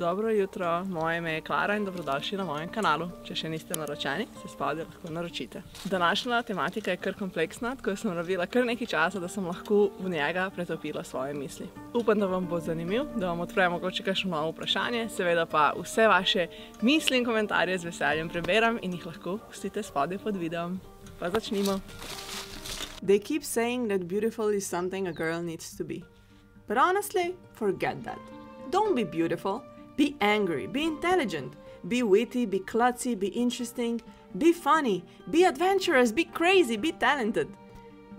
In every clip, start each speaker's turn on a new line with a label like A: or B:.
A: Dobro jutro, moje ime je Klara in dobrodošli na mojem kanalu. Če še niste naročeni, se spodaj lahko naročite. Današnja tematika je kar kompleksna, tako da sem rabila kar nekaj časa, da sem lahko v njega pretopila svoje misli. Upam, da vam bo zanimiv, da vam odprem mogoče kakšno novo vprašanje, seveda pa vse vaše misli in komentarje z veseljem preberam in jih lahko pustite spodaj pod videom. Pa začnimo. They keep saying that beautiful is something a girl needs to be. But honestly, forget that. Don't be beautiful. Be angry, be intelligent, be witty, be klutzy, be interesting, be funny, be adventurous, be crazy, be talented.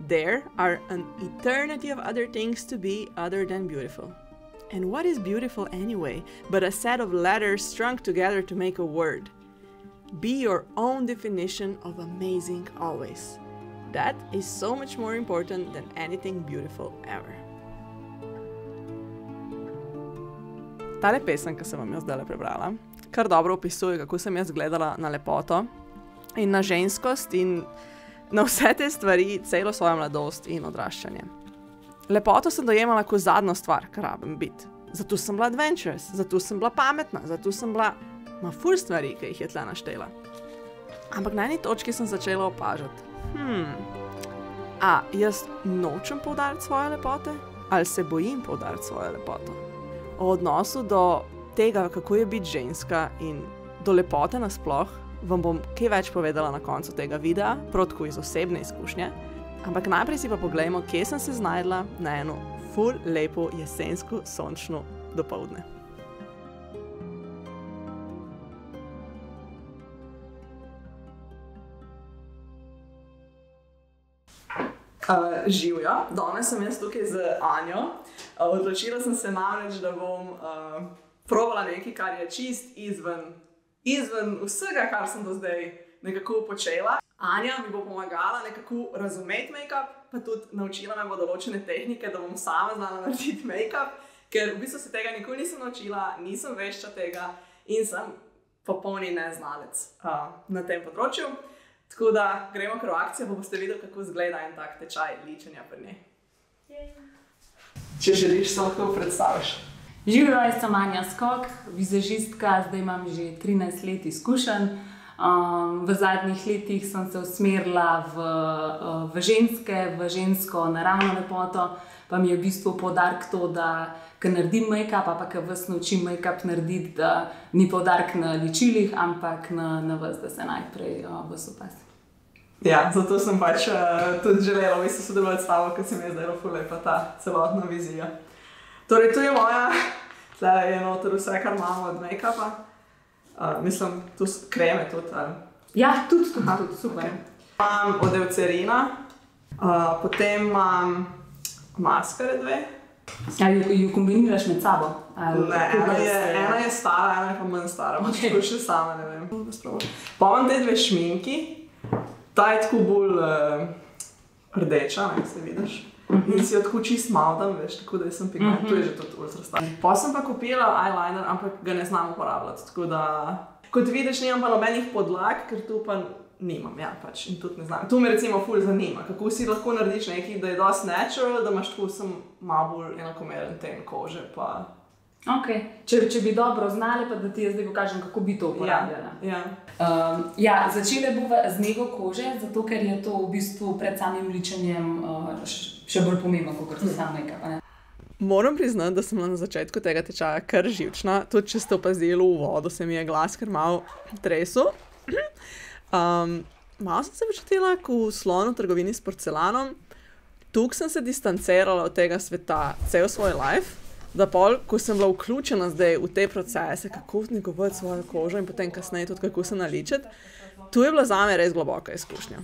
A: There are an eternity of other things to be other than beautiful. And what is beautiful anyway, but a set of letters strung together to make a word? Be your own definition of amazing always. That is so much more important than anything beautiful ever. Tale pesem, ki sem vam jo zdajle prebrala, kar dobro opisuje, kako sem jaz gledala na lepoto in na ženskost in na vse te stvari celo svojo mladost in odraščanje. Lepoto sem dojemala kot zadnjo stvar, kar rabim biti. Zato sem bila adventurous, zato sem bila pametna, zato sem bila ful stvari, ki jih je tle naštela. Ampak na eni točki sem začela opažati. Jaz nočem poudariti svoje lepote ali se bojim poudariti svojo lepoto? O odnosu do tega, kako je biti ženska in do lepote nasploh, vam bom kaj več povedala na koncu tega videa, prav tako iz osebne izkušnje. Ampak najprej si pa poglejmo, kje sem se znajdla na eno ful lepo jesensko sončno dopoldne. Živjo, danes sem jaz tukaj z Anjo. Odločila sem se namreč, da bom probala nekaj, kar je čist izven vsega, kar sem do zdaj nekako počela. Anja mi bo pomagala nekako razumeti make-up, pa tudi naučila me bo določene tehnike, da bom sama znala narediti make-up, ker v bistvu se tega nikoli nisem naučila, nisem vešča tega in sem popolni neznalec na tem področju. Tako da gremo kar v akcijo, pa boste videli, kako izgleda en tak tečaj ličenja pri njej. Če želiš, se lahko predstaviš.
B: Živjo, jaz sem Anja Skok, vizažistka, zdaj imam že 13 let izkušenj. V zadnjih letih sem se usmerila v žensko naravno lepoto, pa mi je v bistvu poudarek to, da ko naredim make-up, pa ko vas naučim make-up narediti, da ni poudarek na ličilih, ampak na vas, da se najprej vas opasi.
A: Ja, zato sem pač tudi želela v bistvu sodelovati s tabo, ker se mi je zdaj ful lepa ta celotna vizija. Torej, tu je moja, tle je noter vse, kar imamo od make-upa. Mislim, tu kreme tudi, ali?
B: Ja, tudi, super.
A: Imam od Eucerina, potem imam maskare dve.
B: Jo kombiniraš med sabo?
A: Ne, ena je stara, ena je pa manj stara, pa tako še sama, ne vem. Pa imam te dve šminki, ta je tako bolj rdeča, ne, se vidiš. In si jo tako čist maldam, veš, tako da sem pigment, to je že tudi ultra star. Pa sem pa kupila eyeliner, ampak ga ne znam uporabljati, tako da... Kot vidiš, nimam pa nobenih podlag, ker tu pa nimam, ja, pač, in tudi ne znam. Tu me recimo ful zanima, kako si lahko narediš nekaj, da je dosti natural, da imaš tako sem malo bolj enakomeren ten kože, pa...
B: Ok, če bi dobro znali, pa da ti jaz zdaj pokažem, kako bi to uporabljala. Ja, začele bova z nego kože, zato ker je to v bistvu pred samim ličenjem še bolj pomembno, kot za sam make-up, ne?
A: Moram priznati, da sem na začetku tega tečaja kar živčna, tudi če ste opazili v uvodu, se mi je glas kar malo tresel. Malo sem se počutila kot slon v trgovini s porcelanom, tukaj sem se distancirala od tega sveta cel svoj life, da pol, ko sem bila vključena zdaj v te procese, kako negovati svojo kožo in potem kasneje tudi kako se naličiti, tu je bila zame res globoka izkušnja.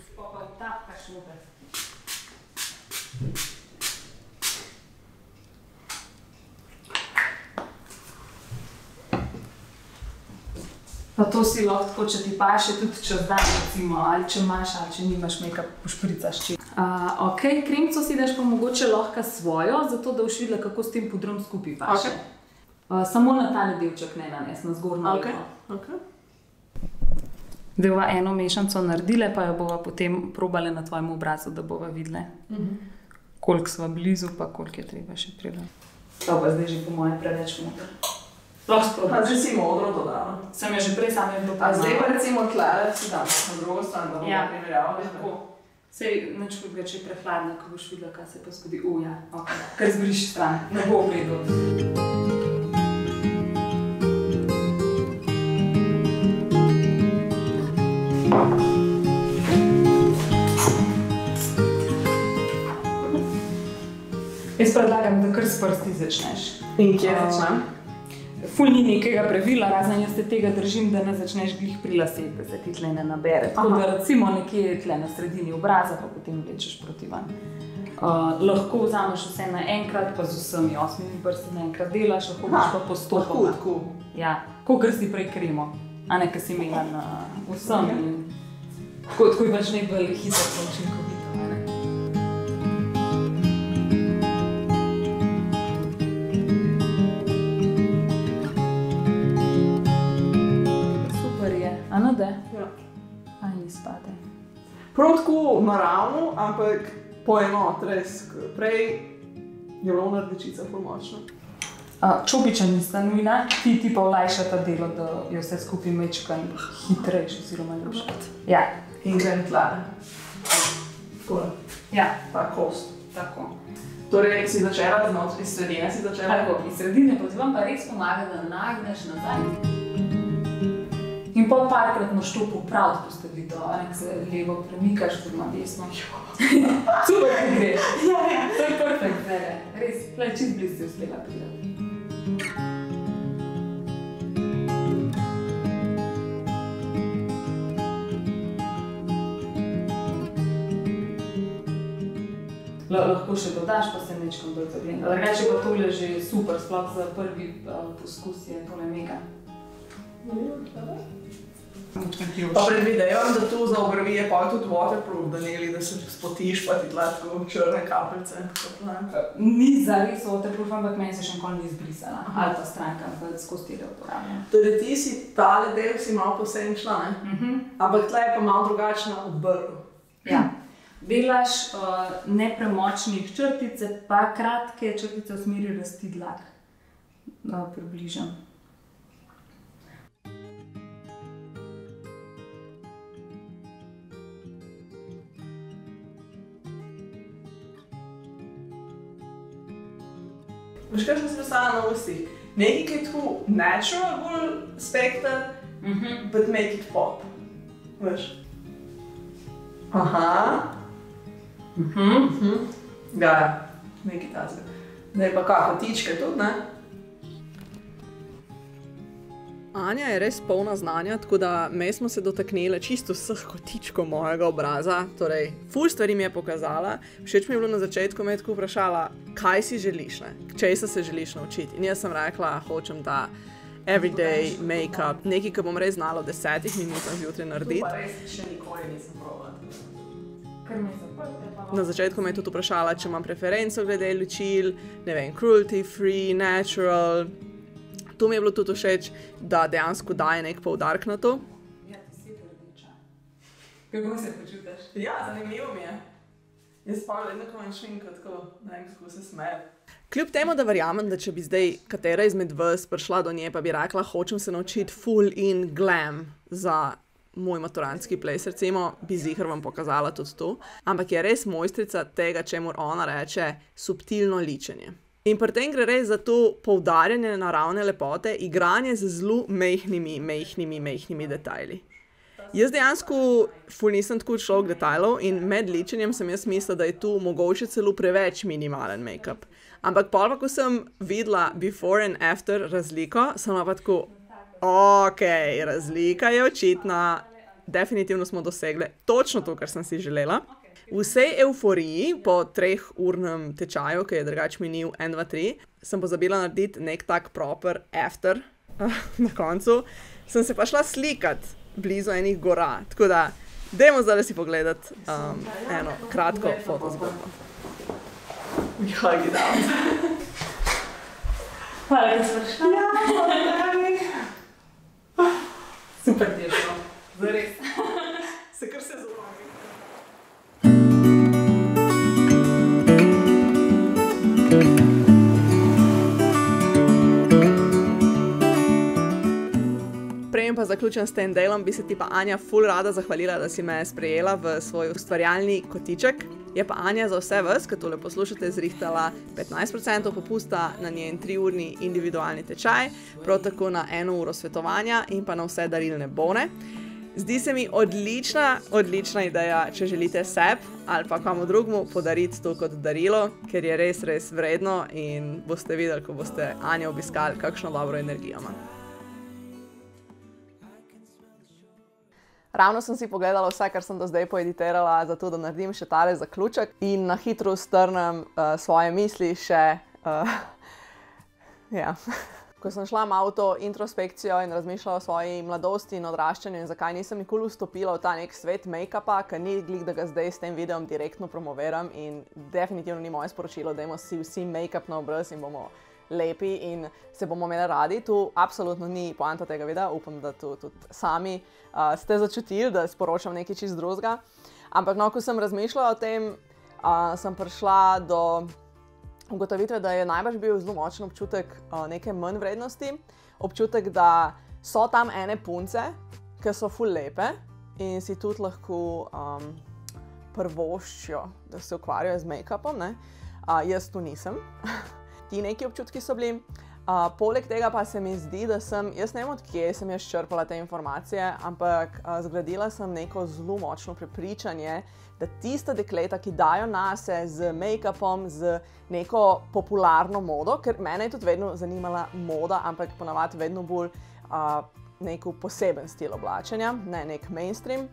B: Pa to si lahko tako, če ti paše tudi čez dan, recimo, ali če imaš, ali če nimaš make-up, pošpricaš čim. Ok, kremco si daš pa mogoče lahko svojo, zato da boš videla, kako s tem pudrom skupaj paše. Samo na tale delček ne nanes, na zgornjo lepo. Zdaj bova eno mešanico naredile, pa jo bova potem probale na tvojem obrazu, da bova videle, koliko sva blizu, pa koliko je treba še pridati. To pa zdaj že po moje preveč motor. Lahko sprobaš.
A: Zdaj si modro dodala.
B: Sem jo že prej sama je bilo pa.
A: Zdaj pa recimo tlele si dam na drugo stran, da bomo primerjavali.
B: Lahko. Sej nič kot ga, če je prehladna, ko boš videla, kaj se pa zgodi. Ja, ok. Kar zbriši stran, ne bo v redu. Jaz predlagam, da kar s prsti začneš.
A: In kje začnem?
B: Ful ni nekega pravila, razen jaz se tega držim, da ne začneš glih pri laseh, da se ti tle ne nabere. Tako da recimo nekje tle na sredini obraza, pa potem vlečeš proti van. Lahko vzameš vse naenkrat, pa z vsemi 8 prsti naenkrat delaš, lahko boš pa postopoma.
A: Lahko.
B: Ja, kakor si prej kremo, a ne, kar si imela na vsem. Tako je pač najbolj hitro pa učinkovito.
A: Ja.
B: Aj ni spade.
A: Prav tako naravno, ampak poenot, res. Prej je bilo ona rdečica ful močna.
B: Čopiča nista nujna, ti pa olajšata delo, da je vse skupaj mečkan hitrejš oziroma ljubše. Ja.
A: In grem tlele. Tole.
B: Ja.
A: Ta kost.
B: Tako.
A: Torej si začela iz sredine, si začela?
B: Tako, iz sredine pa vam pa res pomaga, da nagneš nazaj. In pol parkrat na štopu prav postavitev, ko se levo premikaš, oziroma desno. Super, ki gre. Ja, to je perfekt, ne. Res, čist blizu si uspela pridati. Lahko še dodaš, pa se nečkom bolj zagleda. Drugače pa tole že super, sploh za prvi poskus je tole mega.
A: Pa predvidevam, da tu za obrvi je pa tudi waterproof, da se spotiš pa ti tle tako črne kapljice.
B: Ni zares waterproof, ampak meni se še nikoli ni izbrisala. Ali ta stranka, ampak skozi tega uporabljam.
A: Torej ti si tale del si malo posenčila, ne? Ampak tle je pa malo drugačna od brv.
B: Ja. Delaš nepremočnih črtice, pa kratke črtice v smeri rasti dlak. Da približam.
A: Veš, kaj sem se predstavila na ustih? Nekaj, ki je tako natural, bolj spektar, but make it pop. Veš? Aha. Ja, nekaj tazga. Zdaj pa kako, tičke tudi, ne? Anja je res polna znanja, tako da me smo se dotaknile čisto vseh kotičkov mojega obraza. Torej, ful stvari mi je pokazala. Všeč mi je bilo na začetku me tako vprašala, kaj si želiš, ne? Česa se želiš naučiti. In jaz sem rekla, hočem ta everyday make-up, nekaj, ki bom res znala v 10 minutah zjutraj narediti. Tu pa res še nikoli nisem probala. Na začetku me je tudi vprašala, če imam preferenco glede ličil, ne vem, cruelty free, natural. Tu mi je bilo tudi všeč, da dejansko daje nek poudarek na to.
B: Ja, ti si rdeča. Kako se počutiš?
A: Ja, zanimivo mi je. Jaz pa vedno, ko imam šminko, tako, ne vem, kako se smeje. Kljub temu, da verjamem, da če bi zdaj katera izmed vas prišla do nje, pa bi rekla, hočem se naučiti full in glam za moj maturantski ples, recimo, bi ziher vam pokazala tudi to. Ampak je res mojstrica tega, čemur ona reče, subtilno ličenje. In pri tem gre res za to poudarjanje naravne lepote, igranje z zelo mehkimi detajli. Jaz dejansko ful nisem tako človek detajlov in med ličenjem sem jaz mislila, da je tu mogoče celo preveč minimalen make-up. Ampak pol pa, ko sem videla before and after razliko, sem pa tako, okej, razlika je očitna, definitivno smo dosegli točno to, kar sem si želela. V vsej euforiji, po 3-urnem tečaju, ki je drugač minil 1, 2, 3, sem pozabila narediti nek tak proper after na koncu. Sem se pa šla slikat blizu enih gora, tako da dajmo zdaj si pogledati eno kratko fotozgodbo. Ja, gledam.
B: Hvala, da si prišla.
A: Ja, hvala.
B: Super ti je šlo. Zares.
A: Se kar se zelo. zaključim s tem delom, bi se ti pa Anja ful rada zahvalila, da si me sprejela v svoj ustvarjalni kotiček. Je pa Anja za vse vas, ki tole poslušate, zrihtala 15% popusta na njen 3-urni individualni tečaj, prav tako na 1 uro svetovanja in pa na vse darilne bone. Zdi se mi odlična ideja, če želite sebi ali pa komu drugmu podariti to kot darilo, ker je res vredno in boste videli, ko boste Anjo obiskali, kakšno dobro energijo ima. Ravno sem si pogledala vse, kar sem do zdaj poeditirala, zato da naredim še tale zaključek in na hitro strnem svoje misli še. Ko sem šla malo v to introspekcijo in razmišljala o svoji mladosti in odraščanju in zakaj nisem nikoli vstopila v ta nek svet make-upa, ker ni glih, da ga zdaj s tem videom direktno promoviram in definitivno ni moje sporočilo, dajmo si vsi make-up na obraz in bomo lepi in se bomo imeli radi. Tu absolutno ni poanta tega videa, upam, da tu tudi sami ste začutili, da sporočam nekaj čist drugega. Ampak no, ko sem razmišljala o tem, sem prišla do ugotovitve, da je najbrž bil zelo močen občutek neke manj vrednosti, občutek, da so tam ene punce, ki so ful lepe in si tudi lahko prvoščijo, da se ukvarjajo z make-upom, ne? Jaz tu nisem. Ti neki občutki so bili. Poleg tega pa se mi zdi, da jaz ne vem, od kje sem jaz črpala te informacije, ampak zgradila sem neko zelo močno prepričanje, da tista dekleta, ki dajo nase z make-upom, z neko popularno modo, ker mene je tudi vedno zanimala moda, ampak ponavadi vedno bolj neko poseben stil oblačenja, ne nek mainstream.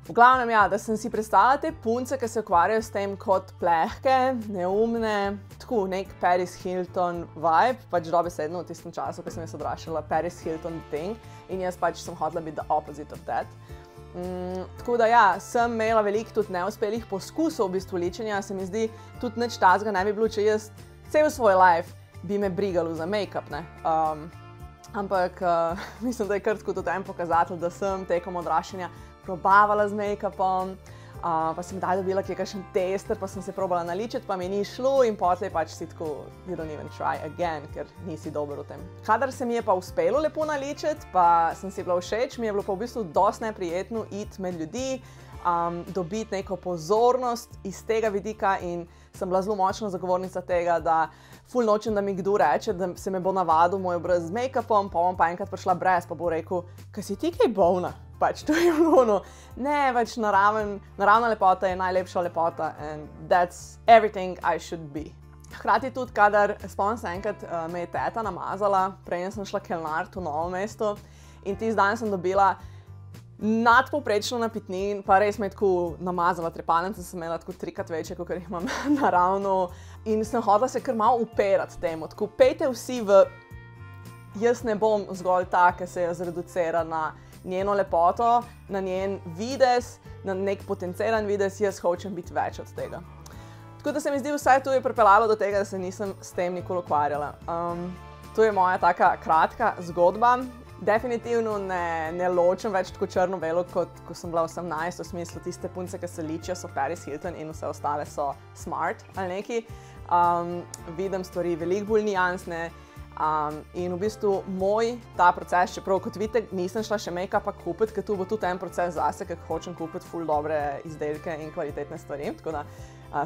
A: V glavnem, ja, da sem si predstavljala te punce, ki se ukvarjajo s tem kot plehke, neumne, tako nek Paris Hilton vibe, pač dobesedno v tistem času, ko sem jaz odraščala, Paris Hilton thing, in jaz pač sem hotela biti the opposite of that. Tako da ja, sem imela veliko tudi neuspelih poskusov v bistvu ličenja, se mi zdi, tudi nič tazga ne bi bilo, če jaz cel svoj life bi me brigalo za make-up, ne. Ampak mislim, da je kar tako tudi en pokazatelj, da sem tekom odraščanja probavala z make-upom, pa sem kdaj dobila kakšen tester, pa sem se probala naličiti, pa mi ni šlo in potlej pač si tako, you don't even try again, ker nisi dober v tem. Kadar se mi je pa uspelo lepo naličiti, pa sem si bila všeč, mi je bilo pa v bistvu dosti neprijetno iti med ljudi, dobiti neko pozornost iz tega vidika in sem bila zelo močna zagovornica tega, da ful nočem, da mi kdo reče, da se me bo navadil moj obraz z make-upom, pa bom pa enkrat prišla brez, pa bo rekel, kaj si ti kaj bolna? Pač to je ono, ne, pač naravna lepota je najlepša lepota and that's everything I should be. Hkrati tudi, kadar, spomnim se enkrat, me je teta namazala, prej sem šla kelnart v Novo mesto in tisti dan sem dobila nadpovprečno napitnin, pa res me je tako namazala trepalnice, sem imela tako 3-krat večje, kot jih imam naravno in sem hotela se kar malo uperati temu, tako pejte vsi v, jaz ne bom zgolj ta, ki se jo zreducira na njeno lepoto, na njen videz, na nek potenciran videz, jaz hočem biti več od tega. Tako da se mi zdi, vsaj to je pripeljalo do tega, da se nisem s tem nikoli ukvarjala. To je moja taka kratka zgodba. Definitivno ne ločem več tako črno-belo, kot ko sem bila 18, v smislu tiste punce, ki se ličijo, so Paris Hilton in vse ostale so smart ali neki. Vidim stvari veliko bolj nijansne. In v bistvu moj ta proces, čeprav kot vidite, nisem šla še make-upa kupiti, ker tu bo tudi en proces zase, ker hočem kupiti ful dobre izdelke in kvalitetne stvari, tako da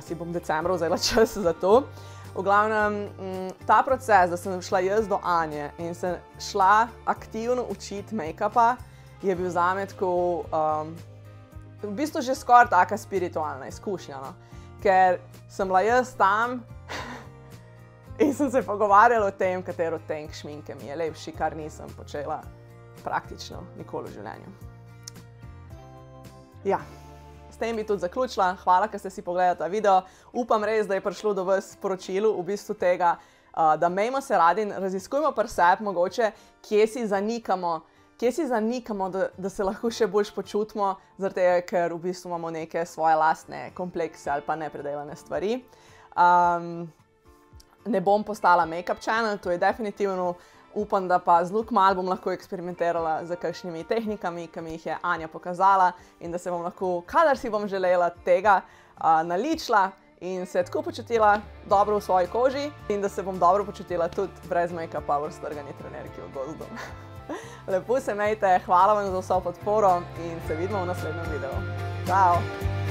A: si bom decembra vzela čas za to. V glavnem, ta proces, da sem šla jaz do Anje in sem šla aktivno učiti make-upa, je bil zame tako, v bistvu že skoraj taka spiritualna izkušnja, no? Ker sem bila jaz tam, in sem se pogovarjala o tem, katero odtenek šminke mi je lepši, kar nisem počela praktično nikoli v življenju. Ja, s tem bi tudi zaključila. Hvala, ker ste si pogledali ta video. Upam res, da je prišlo do vas sporočilo v bistvu tega, da imejmo se radi in raziskujmo pri sebi mogoče, kje si zanikamo, da se lahko še boljš počutimo, zaradi tega, ker v bistvu imamo neke svoje lastne komplekse ali pa nepredelane stvari. Ne bom postala make-up channel, to je definitivno, upam, da pa zelo kmalu bom lahko eksperimentirala z kakšnimi tehnikami, ki mi jih je Anja pokazala in da se bom lahko, kadar si bom želela tega, naličila in se tako počutila dobro v svoji koži in da se bom dobro počutila tudi brez make-upa v strgani trenerki v gozdu. Lepo se imejte, hvala vam za vso podporo in se vidimo v naslednjem videu. Čau!